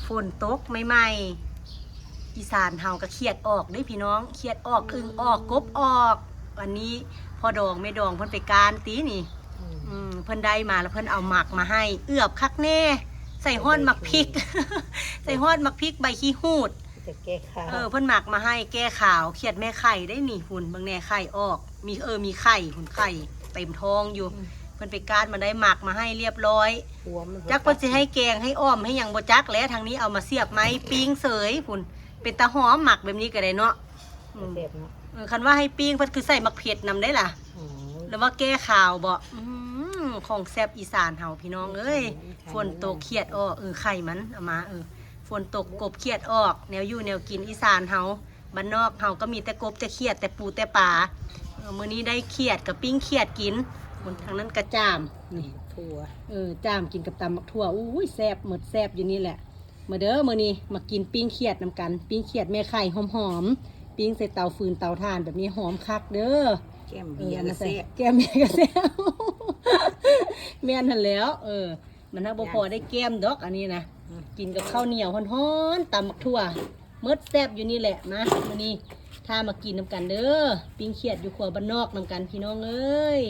ฝนตกใหม่ๆอีสานเฮาก็เครียดออกได้พี่น้องเครียดออกอึ่งออกกบออกวันนี้พอดองไม่ดองเพิ่นไปการตีนี่เพิ่นได้มาแล้วเพิ่นเอาหมักมาให้เอือบคักแน่ใส่ฮ้อนหมักพริก ใส่ฮ้อนหมักพริกใบขี้หูดจะแก้ข่าวเพิ่นหมักมาให้แก้ข่าวเครียดแม่ไข่ได้นี่หุ่นบางแน่ไข่ออกมีไข่หุ่นไข่เต็มท้องอยู่เพิ่นไปการมาได้หมักมาให้เรียบร้อยจักเพิ่นสิให้แกงให้อ้อมให้หยังบ่จักแล้วทางนี้เอามาเสียบไม้ปิ้งเสยหุ่นเป็นตาหอมหมักแบบนี้ก็ได้เนาะคันว่าให้ปิ้งเพิ่นคือใส่มะเขือนำได้ล่ะแล้วว่าแก้ข่าวบ่ของแซ่บอีสานเฮาพี่น้องเอ้ยฝนตกเครียดออกไข่มันเอามาฝนตกกบเครียดออกแนวอยู่แนวกินอีสานเฮาบ้านนอกเฮาก็มีแต่กบแต่เครียดแต่ปูแต่ปลามื้อนี้ได้เครียดกับปิ้งเครียดกินคนทางนั้นกระจ้ามนี่ถั่วจ้ามกินกับตำมักถั่วอุ้ยแซ่บหมดแซ่บอยู่นี่แหละมาเด้อมื้อนี้มากินปิ้งเครียดนำกันปิ้งเครียดแม่ไข่หอมๆปิ้งใส่เตาฟืนเตาถ่านแบบนี้หอมคักเด้อแก้มเบียร์ก็แซ่บแก้มเบียร์ก็แซ่บแม่นหั่นแล้วมันถ้าบ่พอได้แก้มดอกอันนี้นะกินกับข้าวเหนียวฮ้อนๆตำมักถั่วเมิดแซ่บอยู่นี่แหละนะมื้อนี้ถ้ามากินนำกันเด้อปิ้งเครียดอยู่ครัวบ้านนอกนำกันพี่น้องเอ้ย